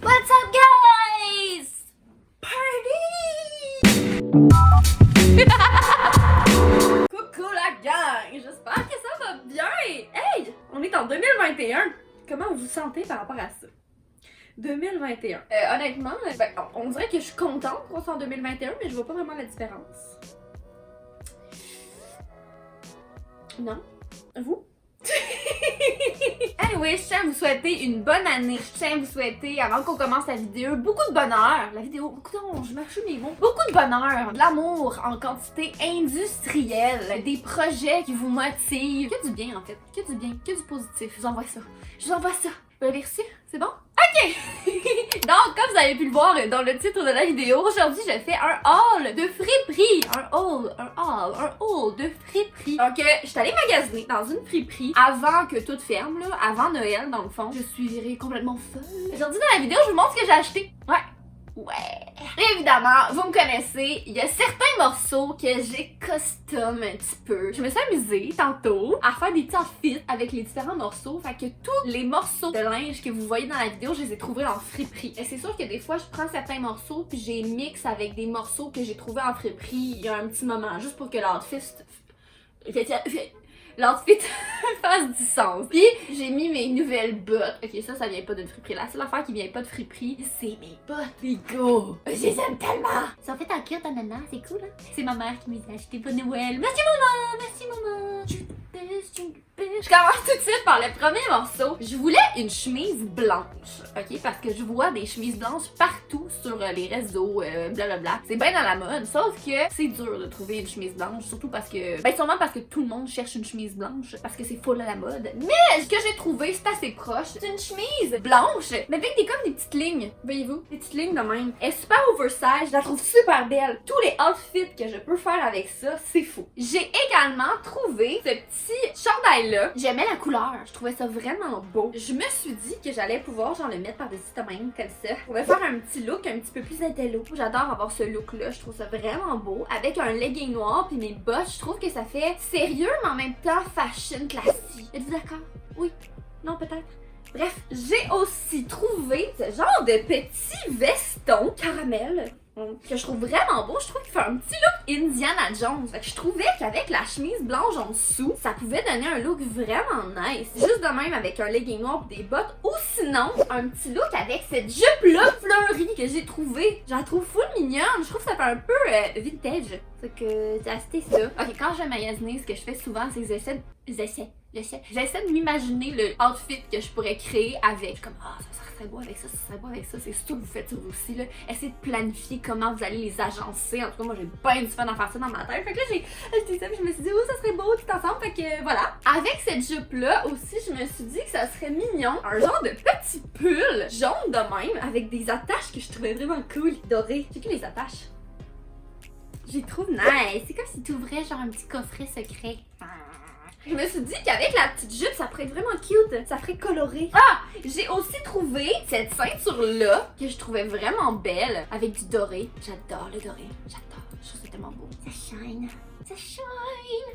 What's up, guys? Party! Coucou la gang! J'espère que ça va bien! Hey! On est en 2021! Comment vous vous sentez par rapport à ça? 2021. Honnêtement, on dirait que je suis contente qu'on soit en 2021, mais je vois pas vraiment la différence. Non? Vous? Anyway, je tiens à vous souhaiter une bonne année. Je tiens à vous souhaiter, avant qu'on commence la vidéo, beaucoup de bonheur. La vidéo, je mâche mes mots. Beaucoup de bonheur, de l'amour en quantité industrielle, des projets qui vous motivent. Que du bien en fait, que du bien, que du positif. Je vous envoie ça. Je vous envoie ça. Vous l'avez reçu? C'est bon? Ok! Donc, comme vous avez pu le voir dans le titre de la vidéo, aujourd'hui je fais un haul de friperie. Un haul de friperie. Donc, je suis allée magasiner dans une friperie avant que tout ferme, là, avant Noël dans le fond. Je suis virée complètement folle. Aujourd'hui dans la vidéo, je vous montre ce que j'ai acheté. Ouais. Évidemment, vous me connaissez, il y a certains morceaux que j'ai custom un petit peu. Je me suis amusée tantôt à faire des petits outfits avec les différents morceaux. Fait que tous les morceaux de linge que vous voyez dans la vidéo, je les ai trouvés en friperie. Et c'est sûr que des fois, je prends certains morceaux puis j'ai mix avec des morceaux que j'ai trouvés en friperie il y a un petit moment, juste pour que l'outfit fasse du sens. Puis j'ai mis mes nouvelles bottes. Ok, ça vient pas d'une friperie. La seule affaire qui vient pas de friperie, c'est mes bottes, les gars. Je les aime tellement. C'est en fait en cuir d'ananas, c'est cool, hein? C'est ma mère qui me les a achetés pour Noël. Merci maman, merci maman. Je commence tout de suite par le premier morceau. Je voulais une chemise blanche, ok? Parce que je vois des chemises blanches partout sur les réseaux, blablabla. C'est bien dans la mode, sauf que c'est dur de trouver une chemise blanche, surtout parce que, sûrement parce que tout le monde cherche une chemise blanche, parce que c'est full à la mode. Mais ce que j'ai trouvé, c'est assez proche. C'est une chemise blanche, mais avec des petites lignes, voyez-vous? Des petites lignes de même. Elle est super oversize, je la trouve super belle. Tous les outfits que je peux faire avec ça, c'est fou. J'ai également trouvé ce petit chandail-là. J'aimais la couleur, je trouvais ça vraiment beau. Je me suis dit que j'allais pouvoir genre le mettre par-dessus de même, comme ça. On va faire un petit look un petit peu plus intello. J'adore avoir ce look-là, je trouve ça vraiment beau. Avec un legging noir puis mes bottes, je trouve que ça fait sérieux, mais en même temps fashion classique. Êtes-vous d'accord? Oui? Non, peut-être? Bref, j'ai aussi trouvé ce genre de petit veston caramel que je trouve vraiment beau. Je trouve qu'il fait un petit look Indiana Jones. Fait que je trouvais qu'avec la chemise blanche en dessous, ça pouvait donner un look vraiment nice. Juste de même avec un legging noir et des bottes. Ou sinon, un petit look avec cette jupe-là fleurie que j'ai trouvé. Je la trouve full mignonne. Je trouve que ça fait un peu vintage. Fait que j'ai acheté ça. Ok, quand je vais magasiner, ce que je fais souvent, c'est que j'essaie de m'imaginer le outfit que je pourrais créer avec. Comme, ça serait beau avec ça, ça serait beau avec ça. C'est sûr que vous faites ça aussi, là. Essayez de planifier comment vous allez les agencer. En tout cas, moi, j'ai bien du fun à faire ça dans ma tête. Fait que là, j'ai acheté ça, puis je me suis dit, ça serait beau tout ensemble. Fait que voilà. Avec cette jupe-là aussi, je me suis dit que ça serait mignon. Un genre de petit pull jaune de même, avec des attaches que je trouvais vraiment cool. Doré. C'est que les attaches? Je les trouve nice. C'est comme si tu ouvrais genre un petit coffret secret. Je me suis dit qu'avec la petite jupe, ça pourrait être vraiment cute. Ça ferait coloré. J'ai aussi trouvé cette ceinture-là que je trouvais vraiment belle avec du doré. J'adore le doré. J'adore. Je trouve ça tellement beau. Ça shine. Ça shine.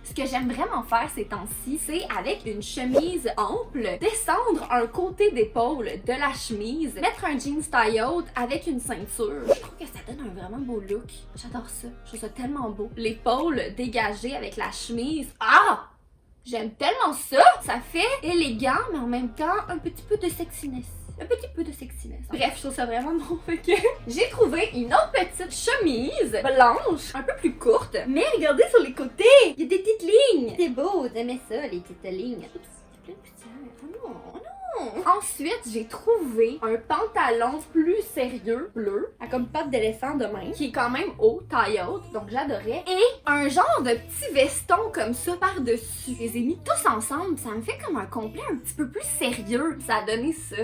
Ce que j'aime vraiment faire ces temps-ci, c'est avec une chemise ample, descendre un côté d'épaule de la chemise, mettre un jean taille haute avec une ceinture. Je trouve que ça donne un vraiment beau look. J'adore ça. Je trouve ça tellement beau. L'épaule dégagée avec la chemise. J'aime tellement ça! Ça fait élégant, mais en même temps, un petit peu de sexiness. Un petit peu de sexiness. Bref, je trouve ça vraiment bon. Fait que j'ai trouvé une autre petite chemise blanche, un peu plus courte. Mais regardez sur les côtés! Il y a des petites lignes! C'est beau, j'aimais ça, les petites lignes. Oups, il y a plein de petites lignes. Oh non! Ensuite, j'ai trouvé un pantalon plus sérieux, bleu, à comme patte d'éléphant de même, qui est quand même haut, taille haute, donc j'adorais. Et un genre de petit veston comme ça par-dessus. Je les ai mis tous ensemble, ça me fait comme un complet un petit peu plus sérieux. Ça a donné ça.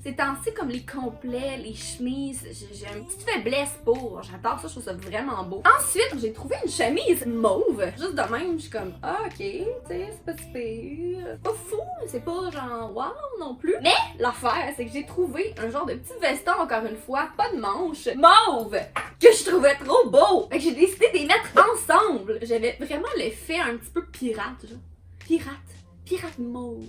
Ces temps-ci, comme les complets, les chemises, j'ai une petite faiblesse pour. J'adore ça, je trouve ça vraiment beau. Ensuite, j'ai trouvé une chemise mauve. Juste de même, je suis comme, ok, tu sais, c'est pas super. Pas fou, c'est pas genre wow non plus. Mais l'affaire, c'est que j'ai trouvé un genre de petit veston, encore une fois, pas de manches, mauve, que je trouvais trop beau. Fait que j'ai décidé de les mettre ensemble. J'avais vraiment l'effet un petit peu pirate, genre. Pirate. pirate mauve.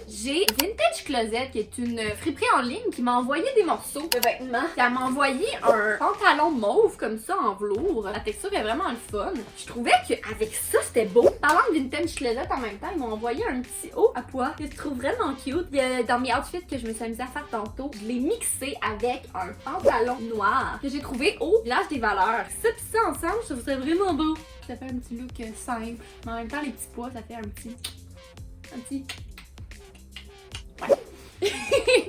J'ai Vintage Closet, qui est une friperie en ligne qui m'a envoyé des morceaux de vêtements. Elle m'a envoyé un pantalon mauve comme ça en velours. La texture est vraiment le fun. Je trouvais qu'avec ça, c'était beau. Parlant de Vintage Closet en même temps, ils m'ont envoyé un petit haut à pois que je trouve vraiment cute. Dans mes outfits que je me suis amusée à faire tantôt, je l'ai mixé avec un pantalon noir que j'ai trouvé au Village des Valeurs. Ça pis ça ensemble, je trouve ça vraiment beau. Ça fait un petit look simple. Mais en même temps, les petits pois, ça fait un petit...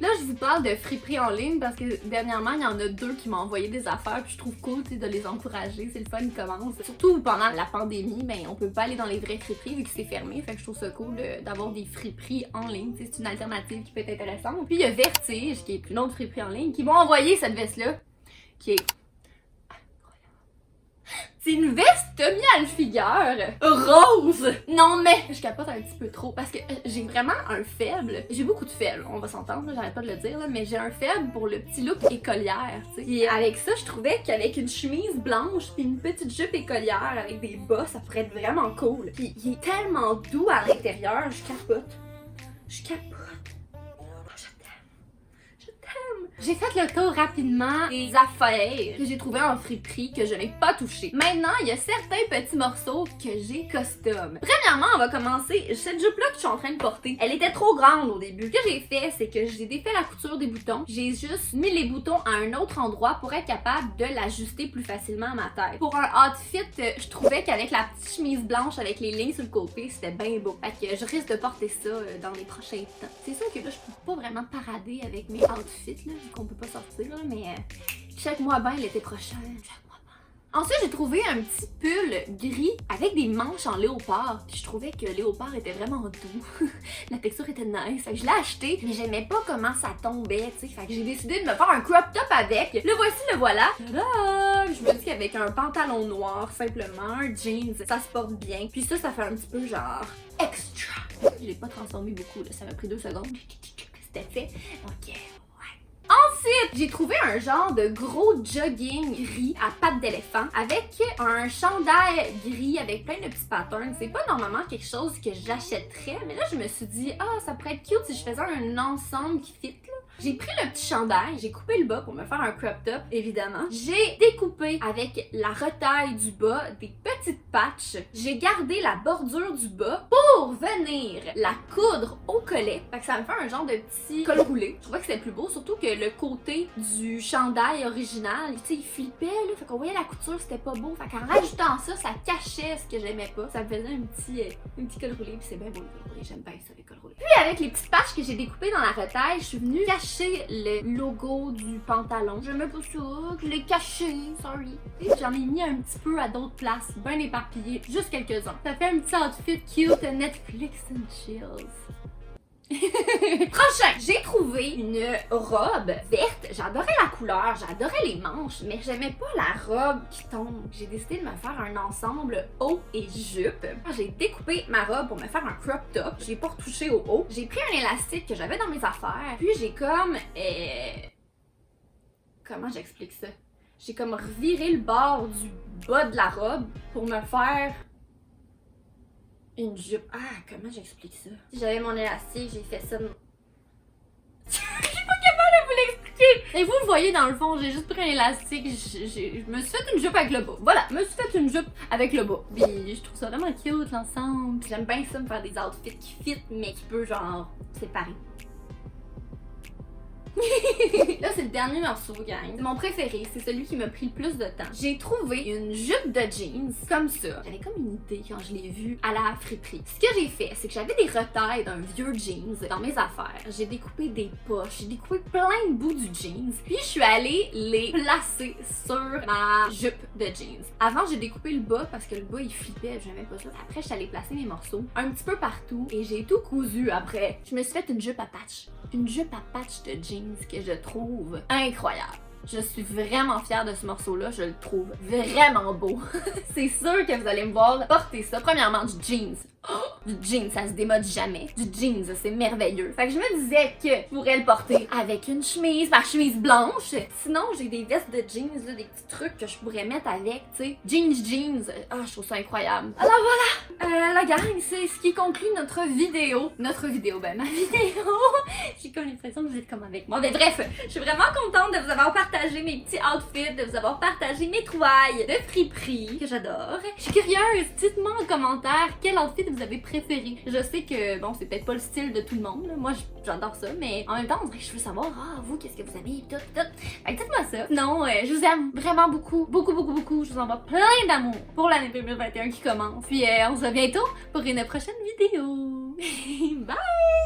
Là, je vous parle de friperie en ligne parce que dernièrement, il y en a 2 qui m'ont envoyé des affaires puis je trouve cool de les encourager. C'est le fun, ils commencent. Surtout pendant la pandémie, ben, on peut pas aller dans les vraies friperies vu que c'est fermé. Fait que je trouve ça cool d'avoir des friperies en ligne. C'est une alternative qui peut être intéressante. Puis il y a Vertige, qui est une autre friperie en ligne, qui m'ont envoyé cette veste-là, qui est... C'est une veste Tommy Hilfiger rose! Non mais je capote un petit peu trop parce que j'ai vraiment un faible. J'ai beaucoup de faibles, on va s'entendre, j'arrête pas de le dire, là, mais j'ai un faible pour le petit look écolière, tu sais. Et avec ça, je trouvais qu'avec une chemise blanche puis une petite jupe écolière avec des bas, ça pourrait être vraiment cool. Puis il est tellement doux à l'intérieur, je capote. Je capote. J'ai fait le tour rapidement des affaires que j'ai trouvées en friperie que je n'ai pas touchées. Maintenant, il y a certains petits morceaux que j'ai custom. Premièrement, on va commencer. Cette jupe-là que je suis en train de porter, elle était trop grande au début. Ce que j'ai fait, c'est que j'ai défait la couture des boutons. J'ai juste mis les boutons à un autre endroit pour être capable de l'ajuster plus facilement à ma tête. Pour un outfit, je trouvais qu'avec la petite chemise blanche avec les lignes sur le côté, c'était bien beau. Fait que je risque de porter ça dans les prochains temps. C'est sûr que là, je peux pas vraiment parader avec mes outfits, là, qu'on peut pas sortir, là, mais check-moi bien l'été prochain. Check-moi bien. Ensuite, j'ai trouvé un petit pull gris avec des manches en léopard. Puis je trouvais que le léopard était vraiment doux. La texture était nice. Fait que je l'ai acheté, mais j'aimais pas comment ça tombait, tu sais. Fait que j'ai décidé de me faire un crop top avec. Le voici, le voilà. Tada! Je me dis qu'avec un pantalon noir, simplement, un jeans, ça se porte bien. Puis ça fait un petit peu genre extra. Je l'ai pas transformé beaucoup, là. Ça m'a pris 2 secondes. C'était fait. Ok. Ensuite, j'ai trouvé un genre de gros jogging gris à pattes d'éléphant avec un chandail gris avec plein de petits patterns. C'est pas normalement quelque chose que j'achèterais, mais là je me suis dit, ça pourrait être cute si je faisais un ensemble qui fit là. J'ai pris le petit chandail, j'ai coupé le bas pour me faire un crop top, évidemment. J'ai découpé avec la retaille du bas des petites patches. J'ai gardé la bordure du bas pour venir la coudre au collet. Fait que ça me fait un genre de petit col roulé. Je trouvais que c'était plus beau, surtout que le côté du chandail original, tu sais, il flippait là. Fait qu'on voyait la couture, c'était pas beau. Fait qu'en rajoutant ça, ça cachait ce que j'aimais pas. Ça me faisait un petit col roulé, puis c'est bien beau le col roulé. J'aime bien ça, les col roulés. Puis avec les petites patches que j'ai découpées dans la retaille, je suis venue cacher le logo du pantalon. Je me pousse ça, je l'ai caché, sorry. Et j'en ai mis un petit peu à d'autres places, bien éparpillé, juste quelques-uns. Ça fait un petit outfit cute Netflix and chills. Prochain, j'ai trouvé une robe verte. J'adorais la couleur, j'adorais les manches, mais j'aimais pas la robe qui tombe. J'ai décidé de me faire un ensemble haut et jupe. J'ai découpé ma robe pour me faire un crop top. J'ai pas retouché au haut. J'ai pris un élastique que j'avais dans mes affaires. Puis j'ai comme... Comment j'explique ça? J'ai comme reviré le bord du bas de la robe pour me faire... une jupe. Comment j'explique ça? Si j'avais mon élastique, j'ai fait ça. Je suis pas capable de vous l'expliquer! Et vous le voyez dans le fond, j'ai juste pris un élastique, je me suis fait une jupe avec le bas. Voilà, je me suis fait une jupe avec le bas. Puis je trouve ça vraiment cute l'ensemble. J'aime bien ça, me faire des outfits qui fit, mais qui peut genre séparer. Là, c'est le dernier morceau, gang. C'est mon préféré, c'est celui qui m'a pris le plus de temps. J'ai trouvé une jupe de jeans comme ça. J'avais comme une idée quand je l'ai vue à la friperie. Ce que j'ai fait, c'est que j'avais des retailles d'un vieux jeans dans mes affaires. J'ai découpé des poches, j'ai découpé plein de bouts du jeans. Puis je suis allée les placer sur ma jupe de jeans. Avant, j'ai découpé le bas parce que le bas il flippait, j'aimais pas ça. Après, je suis allée placer mes morceaux un petit peu partout et j'ai tout cousu après. Je me suis fait une jupe à patch. Une jupe à patch de jeans que je trouve incroyable. Je suis vraiment fière de ce morceau-là, je le trouve vraiment beau. C'est sûr que vous allez me voir porter ça. Premièrement, du jeans. Du jeans, ça se démode jamais. Du jeans, c'est merveilleux. Fait que je me disais que je pourrais le porter avec une chemise, ma chemise blanche. Sinon, j'ai des vestes de jeans, là, des petits trucs que je pourrais mettre avec, tu sais. Jeans. Ah, je trouve ça incroyable. Alors voilà, la gang, c'est ce qui conclut notre vidéo. Ma vidéo. J'ai comme l'impression que vous êtes comme avec moi. Mais bref, je suis vraiment contente de vous avoir partagé mes petits outfits, de vous avoir partagé mes trouvailles de friperie que j'adore. Je suis curieuse, dites-moi en commentaire quel outfit vous avez préféré. Je sais que, bon, c'est peut-être pas le style de tout le monde. Moi, j'adore ça, mais en même temps, on dirait que je veux savoir, vous, qu'est-ce que vous aimez, tout. Fait que dites-moi ça. Non, je vous aime vraiment beaucoup. Je vous envoie plein d'amour pour l'année 2021 qui commence. Puis, on se voit bientôt pour une prochaine vidéo. Bye!